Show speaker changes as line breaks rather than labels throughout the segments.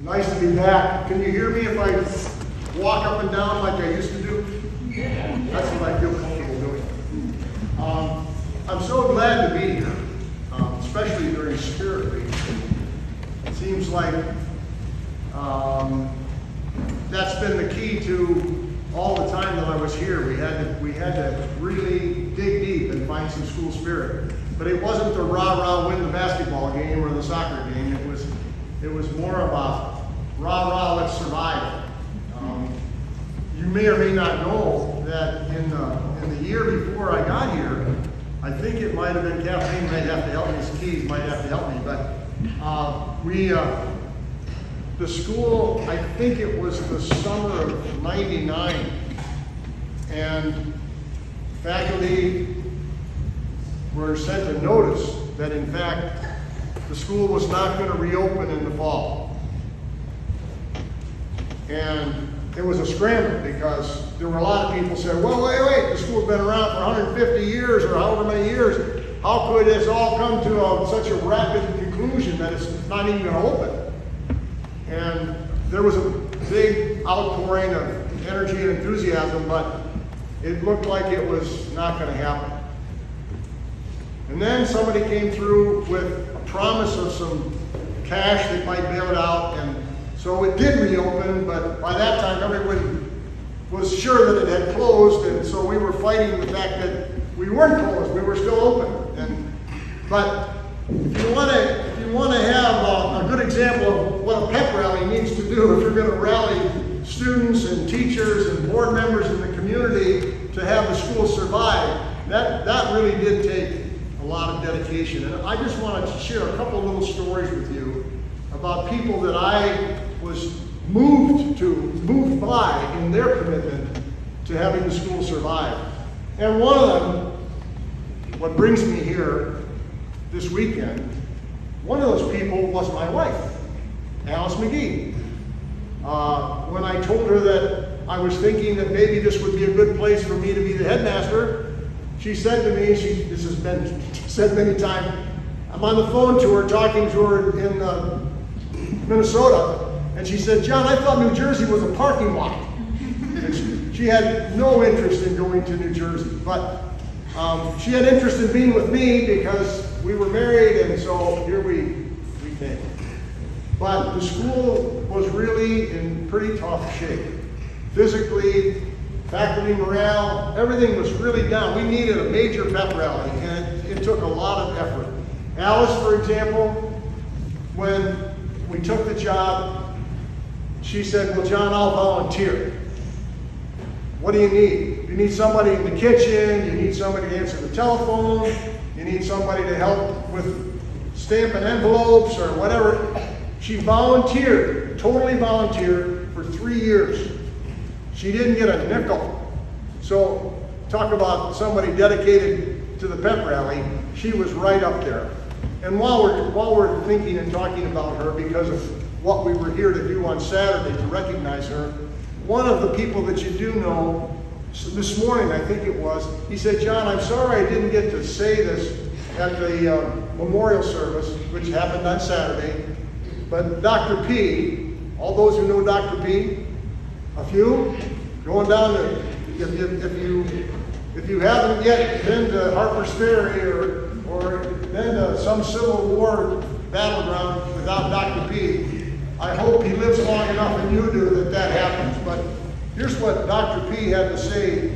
Nice to be back. Can you hear me if I walk up and down like I used to do? Yeah. That's what I feel comfortable doing. I'm so glad to be here, especially during Spirit Week. It seems like that's been the key to all the time that I was here. We had to really dig deep and find some school spirit. But it wasn't the rah-rah win the basketball game or the soccer game. It was more of a rah-rah, let's survive. You may or may not know that in the year before I got here, I think it might have been Kathleen might have to help me, Keys might have to help me, but the school, I think it was the summer of '99, and faculty were sent a notice that in fact the school was not going to reopen in the fall. And it was a scramble because there were a lot of people saying, well, wait, the school's been around for 150 years or however many years. How could this all come to such a rapid conclusion that it's not even going to open? And there was a big outpouring of energy and enthusiasm, but it looked like it was not going to happen. And then somebody came through with a promise of some cash that might bail it out, and so it did reopen, but by that time everybody was sure that it had closed, and so we were fighting the fact that we weren't closed, we were still open. But if you want to have a good example of what a pep rally needs to do, if you're going to rally students and teachers and board members in the community to have the school survive, that really did take a lot of dedication. And I just wanted to share a couple little stories with you about people that I was moved by in their commitment to having the school survive. And one of them, what brings me here this weekend, one of those people was my wife, Alice McGee. When I told her that I was thinking that maybe this would be a good place for me to be the headmaster, she said to me, this has been said many times, I'm on the phone to her, talking to her in Minnesota, and she said, John, I thought New Jersey was a parking lot. And she had no interest in going to New Jersey, but she had interest in being with me because we were married, and so here we came. But the school was really in pretty tough shape. Physically, faculty morale, everything was really down. We needed a major pep rally, and it took a lot of effort. Alice, for example, when we took the job, she said, well, John, I'll volunteer. What do you need? You need somebody in the kitchen, you need somebody to answer the telephone, you need somebody to help with stamping envelopes or whatever. She volunteered, totally volunteered for 3 years. She didn't get a nickel. So talk about somebody dedicated to the pep rally, she was right up there. And while we're thinking and talking about her because of what we were here to do on Saturday to recognize her, one of the people that you do know, this morning I think it was, he said, John, I'm sorry I didn't get to say this at the memorial service, which happened on Saturday, but Dr. P, all those who know Dr. P, a few, going down to, if you haven't yet been to Harper's Ferry or been to some Civil War battleground without Dr. P, I hope he lives long enough and you do that happens. But here's what Dr. P had to say.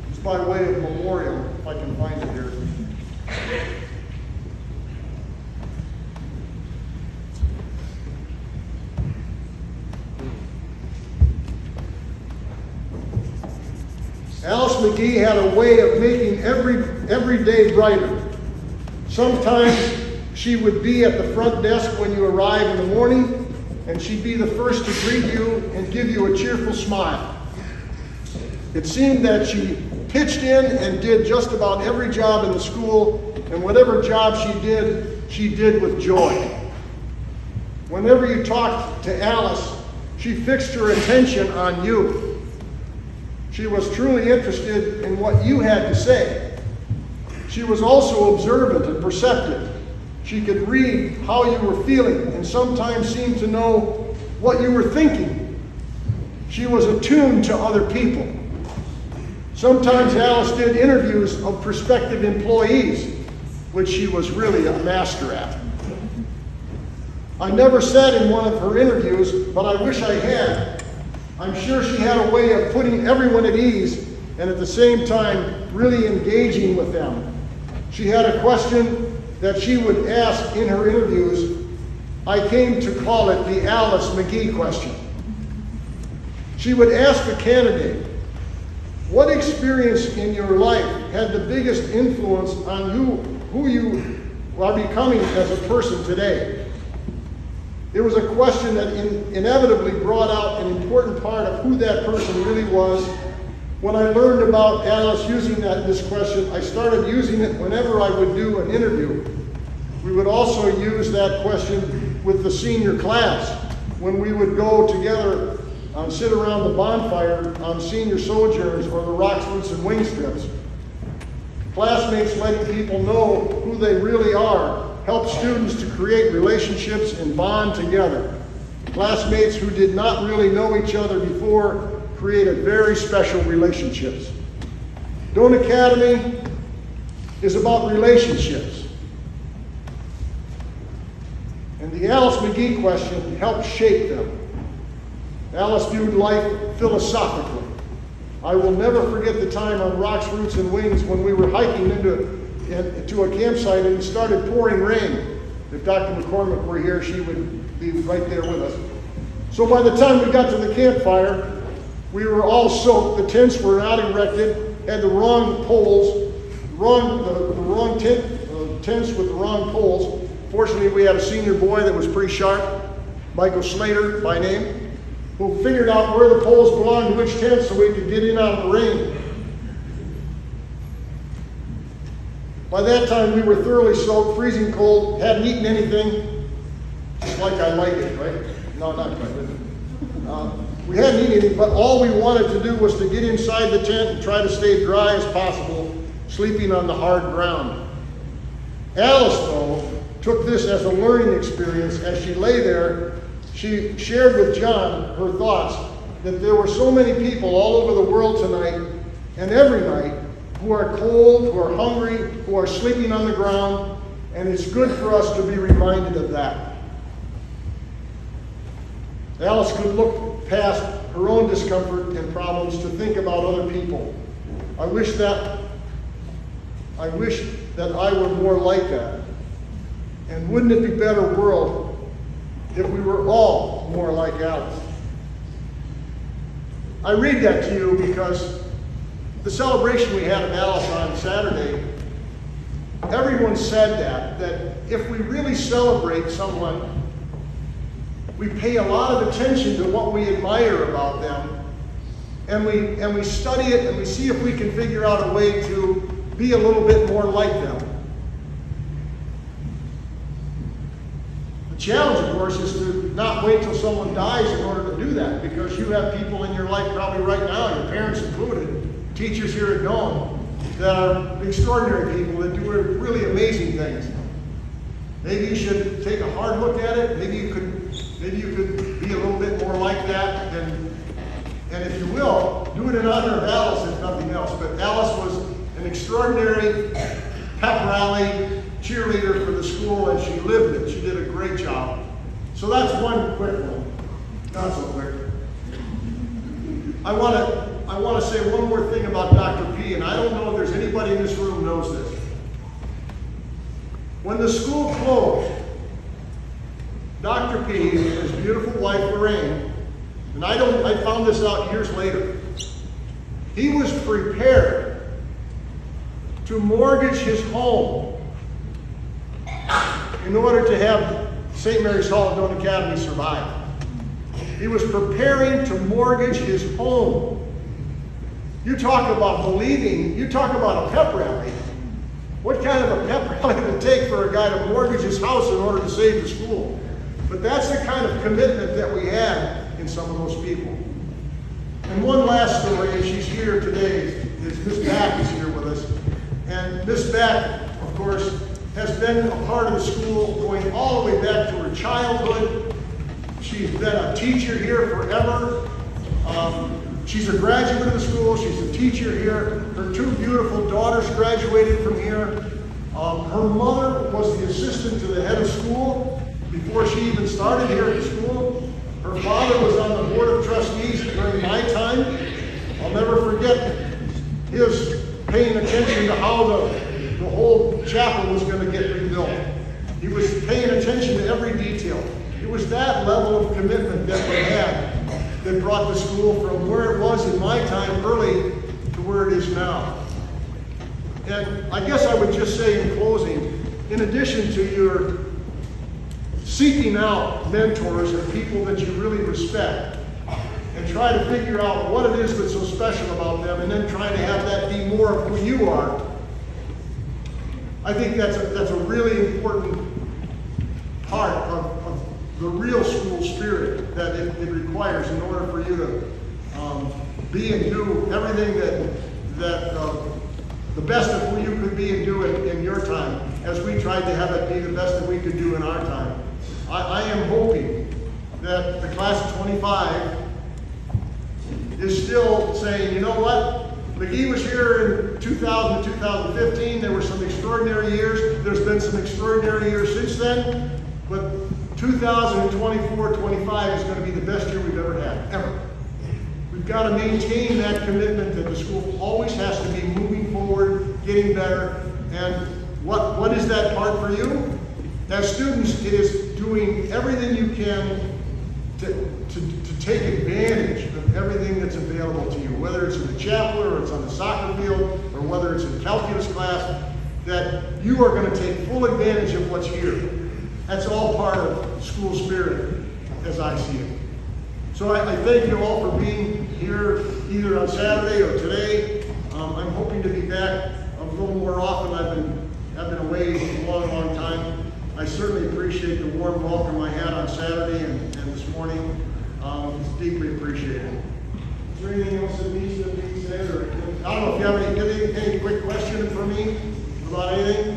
It's by way of memorial, if I can find it here. Alice McGee had a way of making every day brighter. Sometimes she would be at the front desk when you arrive in the morning, and she'd be the first to greet you and give you a cheerful smile. It seemed that she pitched in and did just about every job in the school, and whatever job she did with joy. Whenever you talked to Alice, she fixed her attention on you. She was truly interested in what you had to say. She was also observant and perceptive. She could read how you were feeling and sometimes seemed to know what you were thinking. She was attuned to other people. Sometimes Alice did interviews of prospective employees, which she was really a master at. I never said in one of her interviews, but I wish I had. I'm sure she had a way of putting everyone at ease and at the same time really engaging with them. She had a question that she would ask in her interviews. I came to call it the Alice McGee question. She would ask a candidate, what experience in your life had the biggest influence on who you are becoming as a person today? It was a question that inevitably brought out an important part of who that person really was. When I learned about Alice using this question, I started using it whenever I would do an interview. We would also use that question with the senior class when we would go together sit around the bonfire on senior sojourns or the Rocks, Roots, and Wings trips. Classmates letting people know who they really are help students to create relationships and bond together. Classmates who did not really know each other before created very special relationships. Doane Academy is about relationships. And the Alice McGee question helped shape them. Alice viewed life philosophically. I will never forget the time on Rocks, Roots, and Wings when we were hiking into a campsite and it started pouring rain. If Dr. McCormick were here, she would be right there with us. So by the time we got to the campfire, we were all soaked. The tents were not erected, had the wrong poles, the wrong tents with the wrong poles. Fortunately, we had a senior boy that was pretty sharp, Michael Slater by name, who figured out where the poles belonged to which tent so we could get in out of the rain. By that time, we were thoroughly soaked, freezing cold, hadn't eaten anything, just like I like it, right? No, not quite. We hadn't eaten anything, but all we wanted to do was to get inside the tent and try to stay dry as possible, sleeping on the hard ground. Alice, though, took this as a learning experience. As she lay there, she shared with John her thoughts that there were so many people all over the world tonight and every night who are cold, who are hungry, who are sleeping on the ground, and it's good for us to be reminded of that. Alice could look past her own discomfort and problems to think about other people. I wish that I were more like that. And wouldn't it be a better world if we were all more like Alice? I read that to you because the celebration we had of Alice on Saturday, everyone said that if we really celebrate someone, we pay a lot of attention to what we admire about them, and we study it and we see if we can figure out a way to be a little bit more like them. The challenge, of course, is to not wait till someone dies in order to do that, because you have people in your life probably right now, your parents included, teachers here at Doane, that are extraordinary people that do really amazing things. Maybe you should take a hard look at it. Maybe you could be a little bit more like that. And if you will, do it in honor of Alice, if nothing else. But Alice was an extraordinary pep rally cheerleader for the school, and she lived it. She did a great job. So that's one quick one. Not so quick. I want to say one more thing about Dr. P, and I don't know if there's anybody in this room knows this. When the school closed, Dr. P and his beautiful wife Lorraine, and I found this out years later, he was prepared to mortgage his home in order to have St. Mary's Hall at Doane Academy survive. He was preparing to mortgage his home. You talk about believing, you talk about a pep rally. What kind of a pep rally would it take for a guy to mortgage his house in order to save the school? But that's the kind of commitment that we had in some of those people. And one last story, and she's here today, is Miss Back is here with us. And Miss Back, of course, has been a part of the school going all the way back to her childhood. She's been a teacher here forever. She's a graduate of the school. She's a teacher here. Her two beautiful daughters graduated from here. Her mother was the assistant to the head of school before she even started here at the school. Her father was on the board of trustees during my time. I'll never forget his paying attention to how the whole chapel was going to get rebuilt. He was paying attention to every detail. It was that level of commitment that we had that brought the school from where it was in my time early to where it is now. And I guess I would just say in closing, in addition to your seeking out mentors and people that you really respect, and try to figure out what it is that's so special about them, and then trying to have that be more of who you are, I think that's a really important part of the real school spirit that it requires in order for you to be and do everything that the best of who you could be and do in your time, as we tried to have it be the best that we could do in our time. I am hoping that the class of 25 is still saying, you know what? McGee was here in 2000 to 2015. There were some extraordinary years. There's been some extraordinary years since then. But 2024-25 is going to be the best year we've ever had, ever. We've got to maintain that commitment that the school always has to be moving forward, getting better. And what is that part for you? As students, it is doing everything you can to take advantage of everything that's available to you, whether it's in the chapel or it's on the soccer field or whether it's in calculus class, that you are going to take full advantage of what's here. That's all part of school spirit as I see it. So I thank you all for being here either on Saturday or today. I'm hoping to be back a little more often. I've been away a long time. I certainly appreciate the warm welcome I had on Saturday and this morning. It's deeply appreciated. Is there anything else that needs to be said? Or I don't know if you have any quick question for me about anything?